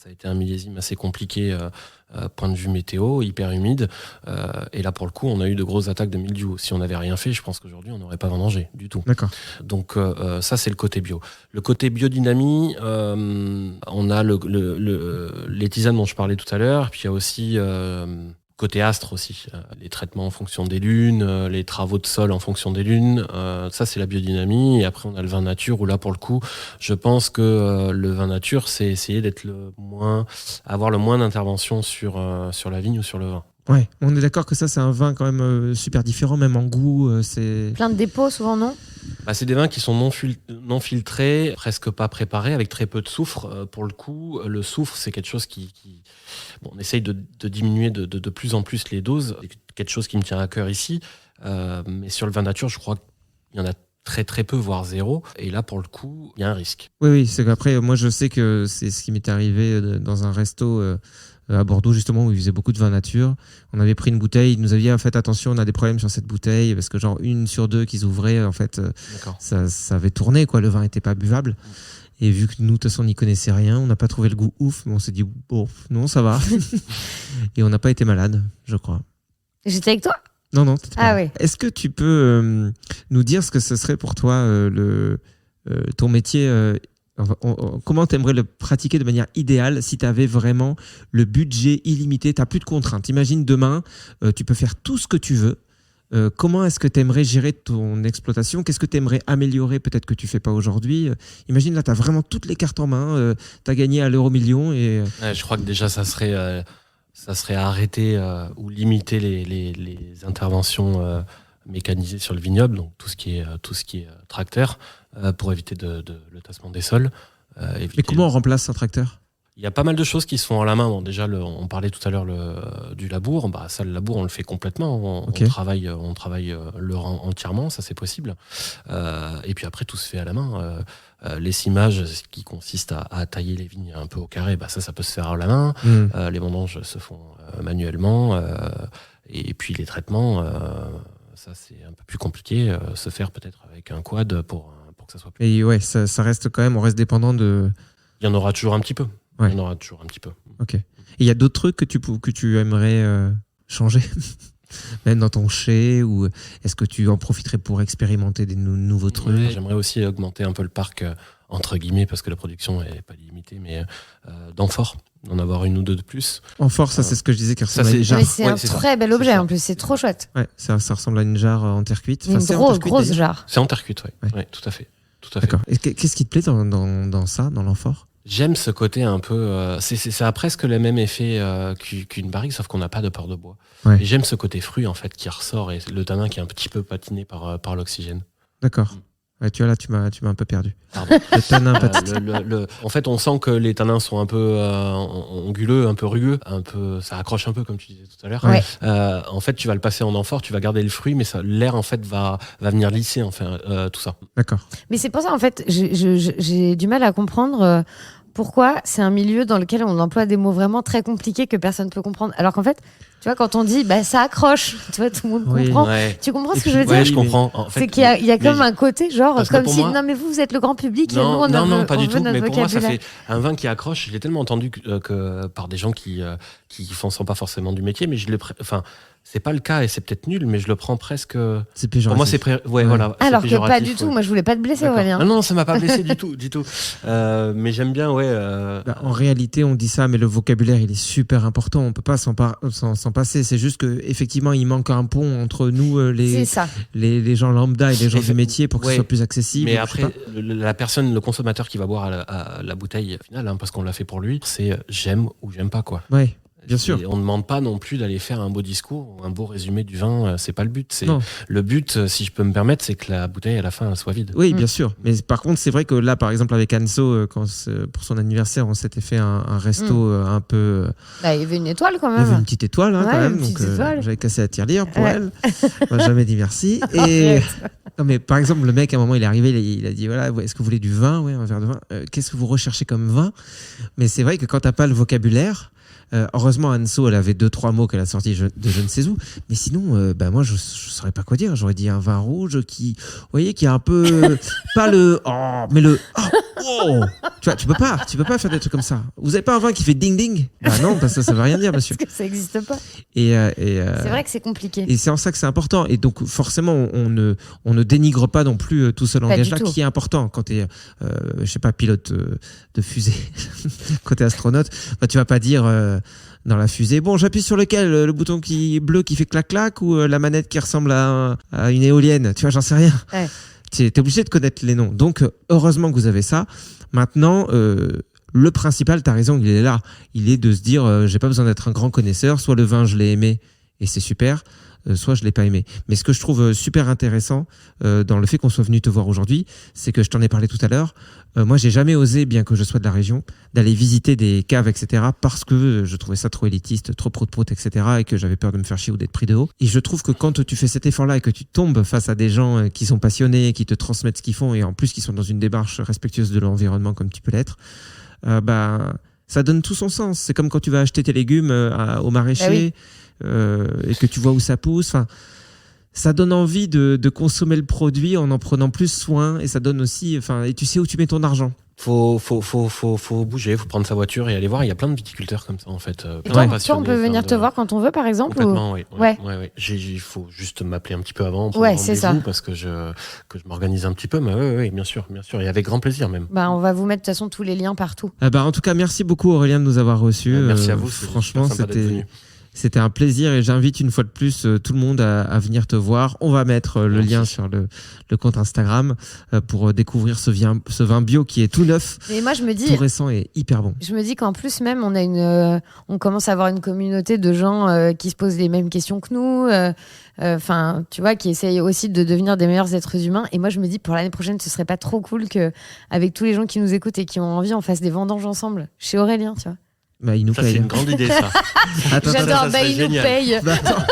S5: a été un millésime assez compliqué. Point de vue météo, hyper humide. Et là, pour le coup, on a eu de grosses attaques de mildiou. Si on n'avait rien fait, je pense qu'aujourd'hui, on n'aurait pas vendangé du tout.
S6: D'accord.
S5: Donc, ça, c'est le côté bio. Le côté biodynamie, on a les tisanes dont je parlais tout à l'heure. Puis, il y a aussi... côté astre aussi, les traitements en fonction des lunes, les travaux de sol en fonction des lunes, ça c'est la biodynamie. Et après on a le vin nature où là pour le coup, je pense que le vin nature c'est essayer avoir le moins d'intervention sur la vigne ou sur le vin.
S6: Ouais, on est d'accord que ça c'est un vin quand même super différent, même en goût. C'est
S3: Plein de dépôts, souvent, non?
S5: C'est des vins qui sont non filtrés, presque pas préparés, avec très peu de soufre. Pour le coup, le soufre, c'est quelque chose on essaye de diminuer de plus en plus les doses. C'est quelque chose qui me tient à cœur ici. Mais sur le vin nature, je crois qu'il y en a très très peu, voire zéro. Et là, pour le coup, il y a un risque.
S6: Oui, c'est qu'après, moi je sais que c'est ce qui m'est arrivé dans un resto à Bordeaux, justement, où ils faisaient beaucoup de vin nature. On avait pris une bouteille, ils nous avaient dit, faites attention, on a des problèmes sur cette bouteille, parce que genre 1 sur 2 qu'ils ouvraient, en fait, ça avait tourné, quoi. Le vin était pas buvable. Et vu que nous, de toute façon, on n'y connaissait rien, on n'a pas trouvé le goût ouf, mais on s'est dit, bon, non, ça va. Et on n'a pas été malade, je crois.
S3: J'étais avec toi?
S6: Non,
S3: Ah oui.
S6: Est-ce que tu peux nous dire ce que ce serait pour toi ton métier comment tu aimerais le pratiquer de manière idéale si tu avais vraiment le budget illimité, tu n'as plus de contraintes. Imagine demain, tu peux faire tout ce que tu veux. Comment est-ce que tu aimerais gérer ton exploitation? Qu'est-ce que tu aimerais améliorer peut-être que tu ne fais pas aujourd'hui? Imagine là, tu as vraiment toutes les cartes en main, tu as gagné à l'euro million. Et...
S5: Je crois que déjà, ça serait ça serait arrêter ou limiter les interventions mécanisées sur le vignoble, donc tout ce qui est tracteur, pour éviter le tassement des sols.
S6: Mais comment on remplace un tracteur ?
S5: Il y a pas mal de choses qui se font à la main. Bon, déjà, on parlait tout à l'heure du labour. Ça, le labour, on le fait complètement. On travaille le rang entièrement, ça c'est possible. Et puis après, tout se fait à la main. L'essimage, ce qui consiste à tailler les vignes un peu au carré, ça peut se faire à la main. Les vendanges se font manuellement. Et puis les traitements, ça c'est un peu plus compliqué. Se faire peut-être avec un quad pour que ça soit plus...
S6: Et ouais, ça reste quand même, on reste dépendant de...
S5: Il y en aura toujours un petit peu.
S6: Ouais.
S5: Il y en aura toujours un petit peu.
S6: Ok. Et il y a d'autres trucs que tu aimerais changer même dans ton chai, ou est-ce que tu en profiterais pour expérimenter des nouveaux trucs?
S5: Ouais, j'aimerais aussi augmenter un peu le parc, entre guillemets, parce que la production n'est pas limitée, mais d'amphores, d'en avoir une ou deux de plus.
S6: Amphore, ça c'est ce que je disais, qui ressemble à une jarre.
S3: Mais c'est un très bel objet en plus, c'est trop chouette.
S6: Ouais, ça ressemble à une jarre en terre cuite.
S3: Une grosse jarre.
S5: C'est en terre cuite, ouais, tout à fait.
S6: D'accord. Et qu'est-ce qui te plaît dans ça, dans l'amphore?
S5: J'aime ce côté un peu... ça a presque le même effet qu'une barrique, sauf qu'on n'a pas de port de bois.
S6: Ouais.
S5: Et j'aime ce côté fruit, en fait, qui ressort, et le tanin qui est un petit peu patiné par l'oxygène.
S6: D'accord. Ouais, tu vois, là, tu m'as un peu perdu.
S5: Pardon.
S6: Le tanin patiné.
S5: En fait, on sent que les tanins sont un peu anguleux, un peu rugueux, ça accroche un peu, comme tu disais tout à l'heure.
S3: Ouais.
S5: En fait, tu vas le passer en amphore, tu vas garder le fruit, mais l'air, en fait, va venir lisser, tout ça.
S6: D'accord.
S3: Mais c'est pour ça, en fait, j'ai du mal à comprendre pourquoi c'est un milieu dans lequel on emploie des mots vraiment très compliqués que personne ne peut comprendre. Alors qu'en fait, tu vois, quand on dit ça accroche, tu vois, tout le monde comprend.
S5: Ouais.
S3: Tu comprends ce que je veux dire?
S5: Ouais, je comprends. En fait,
S3: c'est qu'il y a comme un côté, genre, comme si,
S5: moi,
S3: non, mais vous êtes le grand public,
S5: non,
S3: nous,
S5: non, pas du tout.
S3: notre
S5: Mais pour moi, ça
S3: vocabulaire.
S5: fait un vin qui accroche. Je l'ai tellement entendu que par des gens qui sont pas forcément du métier, mais c'est pas le cas et c'est peut-être nul, mais je le prends presque.
S6: C'est péjoratif.
S5: Pour moi, c'est voilà.
S3: Alors
S5: c'est
S3: que pas
S5: péjoratif,
S3: du tout. Moi, je voulais pas te blesser, Aurélien.
S5: Non, ça m'a pas blessé du tout. Mais j'aime bien,
S6: En réalité, on dit ça, mais le vocabulaire, il est super important. On peut pas s'en passer. C'est juste que effectivement, il manque un pont entre nous,
S3: C'est ça.
S6: les gens lambda et les gens du métier, pour que ce soit plus accessible.
S5: Mais après, la personne, le consommateur qui va boire à la bouteille finale, parce qu'on l'a fait pour lui, c'est j'aime ou j'aime pas, quoi.
S6: Ouais. Bien sûr.
S5: Et on ne demande pas non plus d'aller faire un beau discours ou un beau résumé du vin, c'est pas le but.
S6: Non.
S5: Le but, si je peux me permettre, c'est que la bouteille à la fin elle soit vide.
S6: Oui, bien sûr. Mais par contre, c'est vrai que là, par exemple, avec Anso, pour son anniversaire, on s'était fait un resto un peu.
S3: Il y avait une étoile quand
S6: Il y avait
S3: même.
S6: une petite étoile, quand même.
S3: Une petite étoile.
S6: J'avais cassé la tirelire pour elle. On m'a jamais dit merci. Et non, mais par exemple, le mec, à un moment, il est arrivé, il a dit voilà, est-ce que vous voulez du vin? Oui, un verre de vin. Qu'est-ce que vous recherchez comme vin? Mais c'est vrai que quand t'as pas le vocabulaire. Heureusement, Anso, elle avait 2-3 mots qu'elle a sortis de je ne sais où. Mais sinon, moi, je saurais pas quoi dire. J'aurais dit un vin rouge qui, vous voyez, qui a un peu, pas le, mais le, oh. Tu vois, tu peux pas faire des trucs comme ça. Vous avez pas un vin qui fait ding ding? Non, parce que ça veut rien dire, monsieur.
S3: Parce que ça existe pas.
S6: C'est
S3: vrai que c'est compliqué.
S6: Et c'est en ça que c'est important. Et donc, forcément, on ne dénigre pas non plus tout ce langage-là qui est important. Quand t'es, je sais pas, pilote de fusée, quand t'es astronaute, tu vas pas dire, dans la fusée, bon, j'appuie sur lequel, le bouton bleu qui fait clac-clac, ou la manette qui ressemble à une éolienne, tu vois, j'en sais rien.
S3: Ouais.
S6: T'es obligé de connaître les noms. Donc, heureusement que vous avez ça. Maintenant, le principal, t'as raison, il est là. Il est de se dire, j'ai pas besoin d'être un grand connaisseur, soit le vin, je l'ai aimé, et c'est super, soit je l'ai pas aimé. Mais ce que je trouve super intéressant dans le fait qu'on soit venu te voir aujourd'hui, c'est que je t'en ai parlé tout à l'heure. Moi, j'ai jamais osé, bien que je sois de la région, d'aller visiter des caves, etc., parce que je trouvais ça trop élitiste, trop prout-prout, etc., et que j'avais peur de me faire chier ou d'être pris de haut. Et je trouve que quand tu fais cet effort-là et que tu tombes face à des gens qui sont passionnés, qui te transmettent ce qu'ils font, et en plus qui sont dans une démarche respectueuse de l'environnement comme tu peux l'être, ça donne tout son sens. C'est comme quand tu vas acheter tes légumes au maraîcher, et que tu vois où ça pousse. Enfin, ça donne envie de consommer le produit en prenant plus soin, et ça donne aussi, et tu sais où tu mets ton argent.
S5: Faut bouger, faut prendre sa voiture et aller voir. Il y a plein de viticulteurs comme ça, en fait.
S3: Et toi, on peut venir te voir quand on veut, par exemple?
S5: Complètement, oui.
S3: Ouais.
S5: Il faut juste m'appeler un petit peu avant pour
S3: c'est ça.
S5: parce que je m'organise un petit peu. Mais oui, bien sûr. Et avec grand plaisir même.
S3: On va vous mettre de toute façon tous les liens partout.
S6: En tout cas, merci beaucoup Aurélien de nous avoir reçus.
S5: Merci à vous.
S6: Franchement, C'était un plaisir et j'invite une fois de plus tout le monde à venir te voir. On va mettre le lien sur le compte Instagram pour découvrir ce vin bio qui est tout neuf,
S3: Et moi, je me
S6: tout
S3: dis,
S6: récent et hyper bon.
S3: je me dis qu'en plus même, on commence à avoir une communauté de gens qui se posent les mêmes questions que nous. Enfin, tu vois, qui essayent aussi de devenir des meilleurs êtres humains. Et moi, je me dis, pour l'année prochaine, ce serait pas trop cool que, avec tous les gens qui nous écoutent et qui ont envie, on fasse des vendanges ensemble chez Aurélien, tu vois.
S6: Bah, il nous
S5: Ça, c'est
S6: paye.
S5: une grande idée, ça.
S6: Attends,
S3: J'adore,
S5: ça serait
S3: il nous
S5: génial.
S3: paye.
S6: Bah, attends.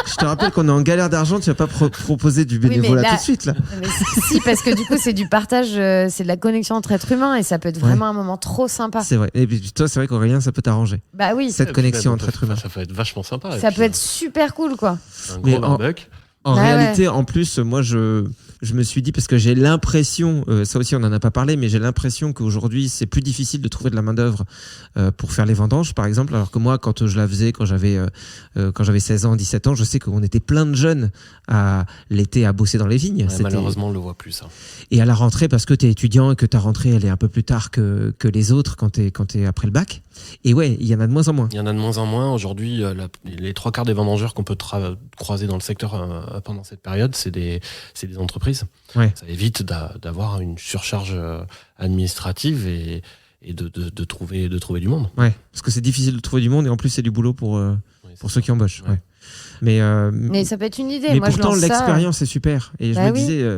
S6: Je te rappelle qu'on est en galère d'argent, tu vas pas proposer du
S3: mais
S6: bénévolat
S3: là-
S6: tout de suite là.
S3: Mais si, parce que du coup, c'est du partage, c'est de la connexion entre êtres humains et ça peut être vraiment un moment trop sympa.
S6: C'est vrai. Et puis toi, c'est vrai qu'Aurélien, ça peut t'arranger.
S3: Bah oui,
S6: Cette connexion entre êtres humains.
S5: Ça peut être vachement sympa. Et
S3: ça
S5: puis,
S3: peut être super cool, quoi.
S5: un
S6: Mais
S5: gros barbecue.
S6: En
S3: Bah
S6: réalité, en plus, moi, je me suis dit, parce que j'ai l'impression, ça aussi on en a pas parlé, mais j'ai l'impression qu'aujourd'hui c'est plus difficile de trouver de la main d'œuvre pour faire les vendanges, par exemple, alors que moi, quand je la faisais, quand j'avais 16 ans, 17 ans, je sais qu'on était plein de jeunes à l'été à bosser dans les vignes.
S5: Ouais, malheureusement, on le voit plus, ça.
S6: Et à la rentrée, parce que t'es étudiant et que ta rentrée elle est un peu plus tard que les autres quand t'es après le bac. Et ouais, il y en a de moins en moins.
S5: Il y en a de moins en moins. Aujourd'hui, les 3/4 des vendangeurs qu'on peut croiser dans le secteur pendant cette période, c'est des entreprises.
S6: Ouais.
S5: Ça évite d'avoir une surcharge administrative et de trouver du monde.
S6: Ouais, parce que c'est difficile de trouver du monde et en plus c'est du boulot pour
S5: Oui, c'est
S6: ceux
S5: ça.
S6: qui embauchent.
S5: Ouais.
S6: Ouais. Mais
S3: ça peut être une idée.
S6: mais
S3: Moi, je
S6: pourtant
S3: lance ça.
S6: l'expérience est super et je
S3: Bah
S6: me
S3: oui.
S6: disais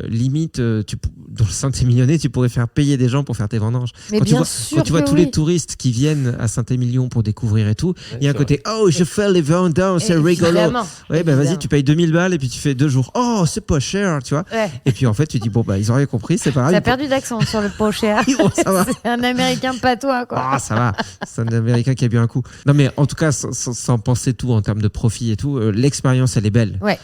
S6: limite dans le Saint-Émilionnais tu pourrais faire payer des gens pour faire tes vendanges.
S3: Mais
S6: Quand
S3: bien sûr
S6: tu vois
S3: que
S6: tous
S3: oui.
S6: les touristes qui viennent à Saint-Émilion pour découvrir et tout, il y a un
S5: c'est
S6: côté oh je fais les vendanges, c'est rigolo.
S3: Évidemment.
S6: Ouais bah vas-y
S3: Évidemment.
S6: tu payes 2000 balles et puis tu fais 2 jours. Oh c'est pas cher tu vois.
S3: Ouais.
S6: Et puis en fait tu dis bon bah ils ont rien compris c'est pareil.
S3: T'as perdu d'accent sur le pot cher.
S6: Bon, ça va.
S3: C'est un américain patois, quoi.
S6: Ah, ça va, c'est un Américain qui a bu un coup. Non, mais en tout cas, sans penser tout en termes de profit et tout, l'expérience, elle est belle.
S3: Ouais.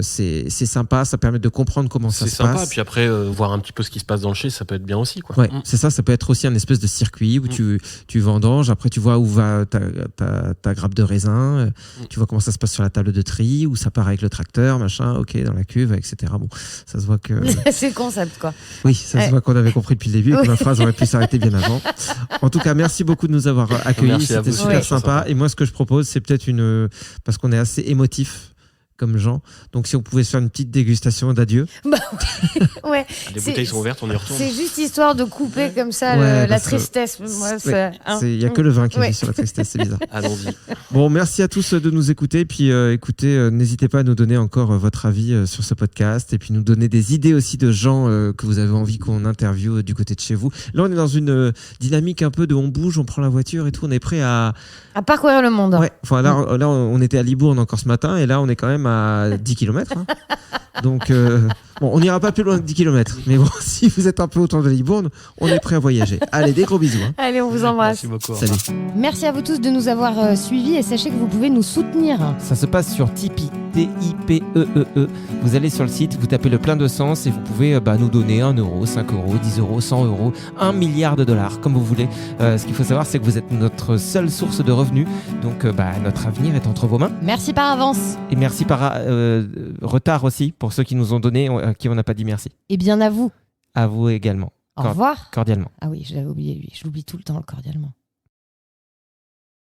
S6: C'est sympa, ça permet de comprendre comment ça
S5: C'est
S6: se
S5: sympa.
S6: passe.
S5: Et puis après, voir un petit peu ce qui se passe dans le chai, ça peut être bien aussi, quoi.
S6: Ouais, c'est ça peut être aussi un espèce de circuit où tu vendanges, après tu vois où va ta grappe de raisin, tu vois comment ça se passe sur la table de tri, où ça part avec le tracteur, machin, ok, dans la cuve, etc. Bon, ça se voit que...
S3: C'est le concept, quoi.
S6: Oui, ça se voit qu'on avait compris depuis le début et que
S3: Oui.
S6: ma phrase aurait pu s'arrêter bien avant. En tout cas, merci beaucoup de nous avoir accueillis.
S5: Merci à
S6: C'était
S5: vous.
S6: super
S3: Ouais.
S6: sympa. Et moi, ce que je propose, c'est peut-être parce qu'on est assez émotif comme gens. Donc, si on pouvait se faire une petite dégustation d'adieu.
S3: Ouais.
S5: Les
S3: C'est-
S5: bouteilles sont ouvertes, on y retourne.
S3: C'est juste histoire de couper comme ça
S6: Ouais,
S3: la
S6: parce que-
S3: tristesse. Moi,
S6: Il y a que le vin qui
S3: Ouais.
S6: agit sur la tristesse, c'est bizarre.
S5: Allons-y.
S6: Bon, merci à tous de nous écouter. Puis écoutez, n'hésitez pas à nous donner encore votre avis sur ce podcast et puis nous donner des idées aussi de gens que vous avez envie qu'on interviewe du côté de chez vous. Là, on est dans une dynamique un peu de on bouge, on prend la voiture et tout. On est prêt à...
S3: À parcourir le monde.
S6: Ouais, enfin là, on était à Libourne encore ce matin et là, on est quand même à 10 km. Donc, bon, on n'ira pas plus loin de 10 km. Mais bon, si vous êtes un peu autour de Libourne, on est prêt à voyager. Allez, des gros bisous. Hein.
S3: Allez, on vous embrasse.
S5: Merci beaucoup.
S6: Salut.
S3: Merci à vous tous de nous avoir suivis et sachez que vous pouvez nous soutenir.
S2: Ça se passe sur Tipeee, T-I-P-E-E-E. Vous allez sur le site, vous tapez le plein de sens et vous pouvez nous donner 1 euro, 5 euros, 10 euros, 100 euros, 1 milliard de dollars, comme vous voulez. Ce qu'il faut savoir, c'est que vous êtes notre seule source de revenus. Donc, notre avenir est entre vos mains.
S3: Merci par avance.
S2: Et merci par retard aussi pour ceux qui nous ont donné, à qui on n'a pas dit merci.
S3: Et bien à vous.
S2: À vous également.
S3: Au revoir.
S2: Cordialement.
S3: Ah oui, je l'avais oublié, lui. Je l'oublie tout le temps, cordialement.